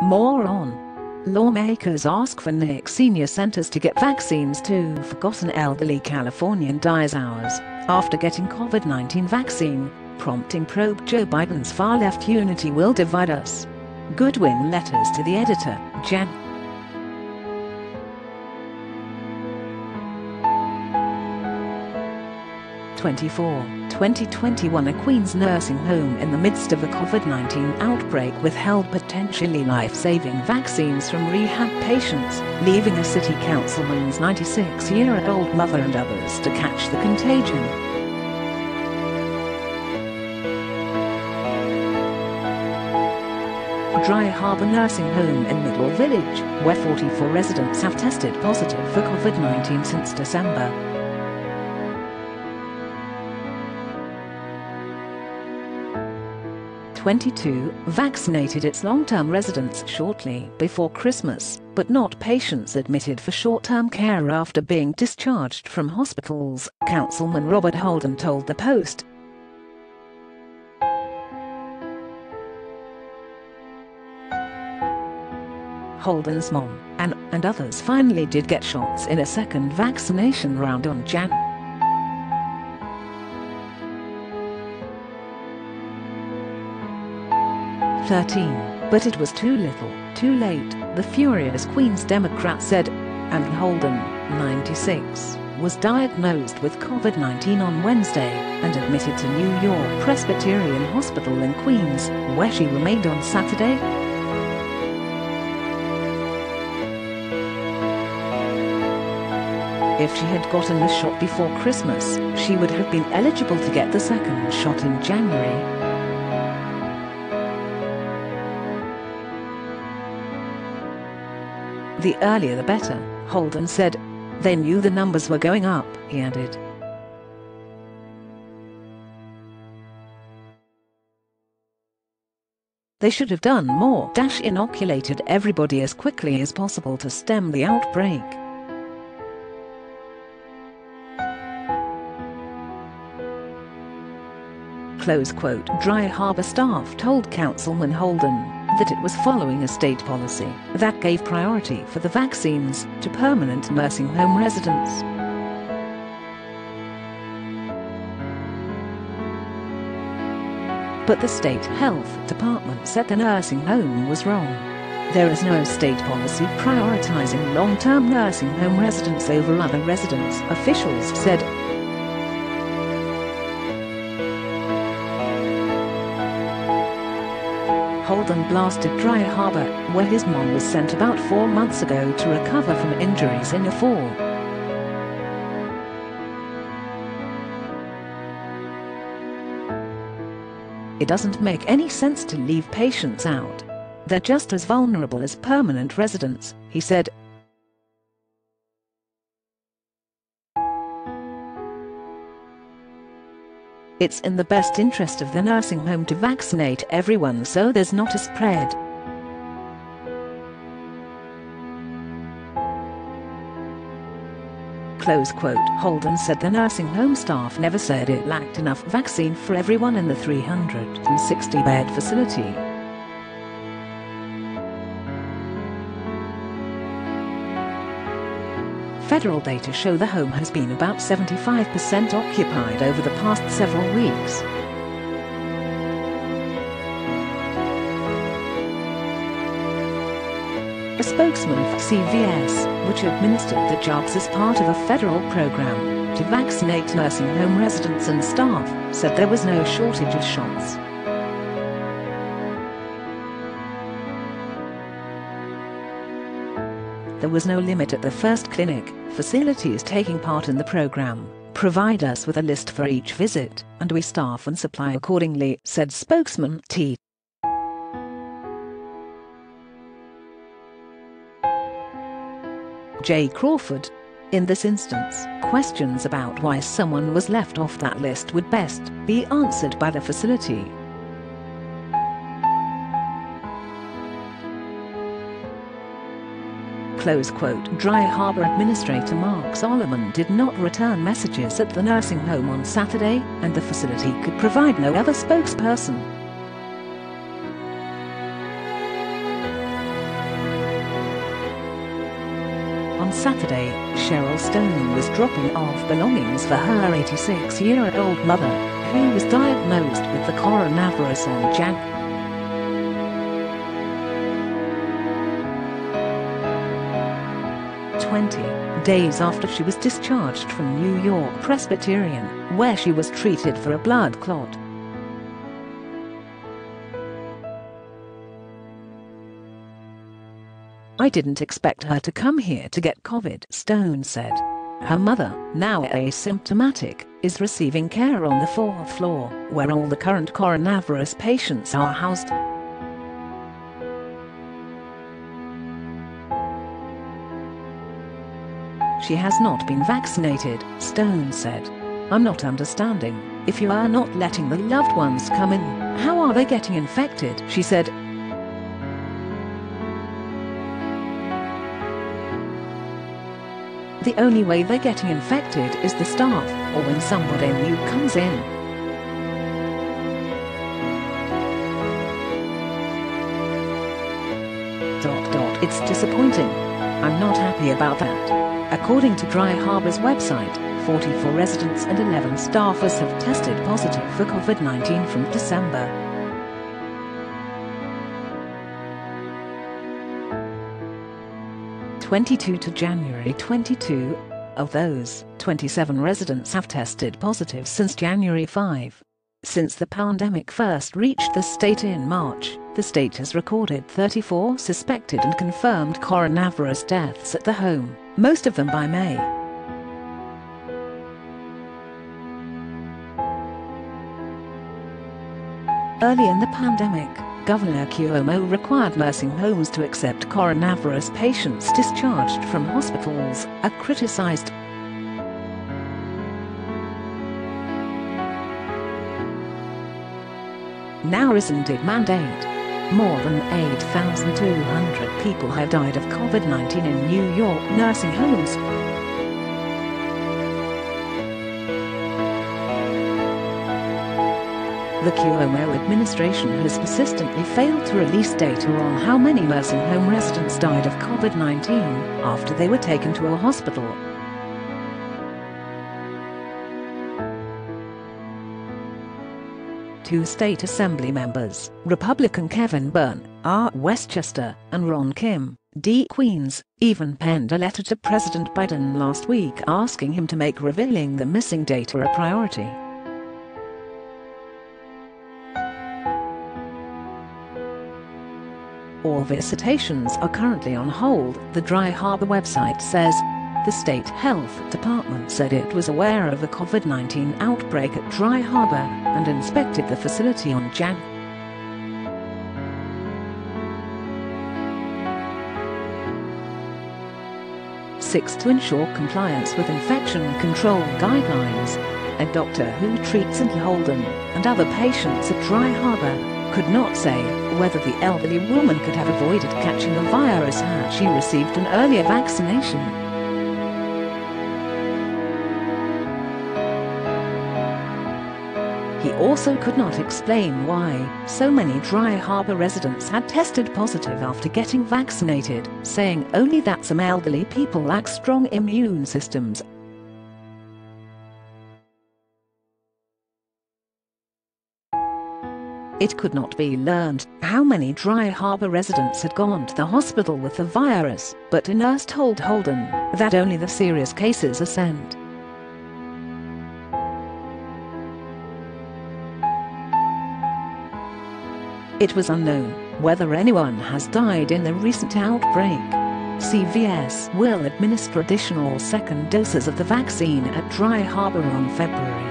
More on. Lawmakers ask for NYC senior centers to get vaccines to forgotten elderly Californian dies hours after getting COVID-19 vaccine, prompting probe Joe Biden's far-left unity will divide us. Goodwin Letters to the editor, Jan. '24, 2021. A Queens nursing home in the midst of a COVID-19 outbreak withheld potentially life-saving vaccines from rehab patients, leaving a city councilman's 96-year-old mother and others to catch the contagion. Dry Harbor Nursing Home in Middle Village, where 44 residents have tested positive for COVID-19 since December. '22 vaccinated its long-term residents shortly before Christmas, but not patients admitted for short-term care after being discharged from hospitals, Councilman Robert Holden told the Post. Holden's mom and others finally did get shots in a second vaccination round on Jan. 13, but it was too little, too late, the furious Queens Democrat said, and Holden, 96, was diagnosed with COVID-19 on Wednesday and admitted to NewYork-Presbyterian Hospital in Queens, where she remained on Saturday. If she had gotten the shot before Christmas, she would have been eligible to get the second shot in January. The earlier the better, Holden said. They knew the numbers were going up, he added. They should have done more. Inoculated everybody as quickly as possible to stem the outbreak. Close quote. Dry Harbor staff told Councilman Holden that it was following a state policy that gave priority for the vaccines to permanent nursing home residents. But the state health department said the nursing home was wrong. There is no state policy prioritizing long-term nursing home residents over other residents, officials said. Holden blasted Dry Harbor, where his mom was sent about 4 months ago to recover from injuries in a fall. It doesn't make any sense to leave patients out. They're just as vulnerable as permanent residents, he said. It's in the best interest of the nursing home to vaccinate everyone so there's not a spread. Close quote. Holden said the nursing home staff never said it lacked enough vaccine for everyone in the 360-bed facility. Federal data show the home has been about 75% occupied over the past several weeks. A spokesman for CVS, which administered the jobs as part of a federal program to vaccinate nursing home residents and staff, said there was no shortage of shots. There was no limit at the first clinic. Facilities taking part in the program provide us with a list for each visit, and we staff and supply accordingly, said spokesman T. J. Crawford. In this instance, questions about why someone was left off that list would best be answered by the facility. Close quote. Dry Harbor Administrator Mark Solomon did not return messages at the nursing home on Saturday, and the facility could provide no other spokesperson. On Saturday, Cheryl Stone was dropping off belongings for her 86-year-old mother, who was diagnosed with the coronavirus on Jan. 20 days after she was discharged from New York-Presbyterian, where she was treated for a blood clot. "I didn't expect her to come here to get COVID," Stone said. Her mother, now asymptomatic, is receiving care on the 4th floor, where all the current coronavirus patients are housed. "She has not been vaccinated," Stone said. "I'm not understanding. If you are not letting the loved ones come in, how are they getting infected?" she said. "The only way they're getting infected is the staff, or when somebody new comes in." "It's disappointing. I'm not happy about that." According to Dry Harbor's website, 44 residents and 11 staffers have tested positive for COVID-19 from December. To January 22, of those, 27 residents have tested positive since January 5. Since the pandemic first reached the state in March, the state has recorded 34 suspected and confirmed coronavirus deaths at the home, most of them by May. Early in the pandemic, Governor Cuomo required nursing homes to accept coronavirus patients discharged from hospitals, a criticized. Now rescinded mandate. More than 8,200 people have died of COVID-19 in New York nursing homes. The Cuomo administration has persistently failed to release data on how many nursing home residents died of COVID-19 after they were taken to a hospital. Two state assembly members, Republican Kevin Byrne, R. Westchester, and Ron Kim, D. Queens, even penned a letter to President Biden last week asking him to make revealing the missing data a priority. All visitations are currently on hold, the Dry Harbor website says. The state health department said it was aware of a COVID-19 outbreak at Dry Harbor and inspected the facility on Jan. 6 to ensure compliance with infection control guidelines. A doctor who treats in Holden and other patients at Dry Harbor could not say whether the elderly woman could have avoided catching the virus had she received an earlier vaccination. He also could not explain why so many Dry Harbor residents had tested positive after getting vaccinated, saying only that some elderly people lack strong immune systems. It could not be learned how many Dry Harbor residents had gone to the hospital with the virus, but a nurse told Holden that only the serious cases are sent. It was unknown whether anyone has died in the recent outbreak. CVS will administer additional second doses of the vaccine at Dry Harbor on February.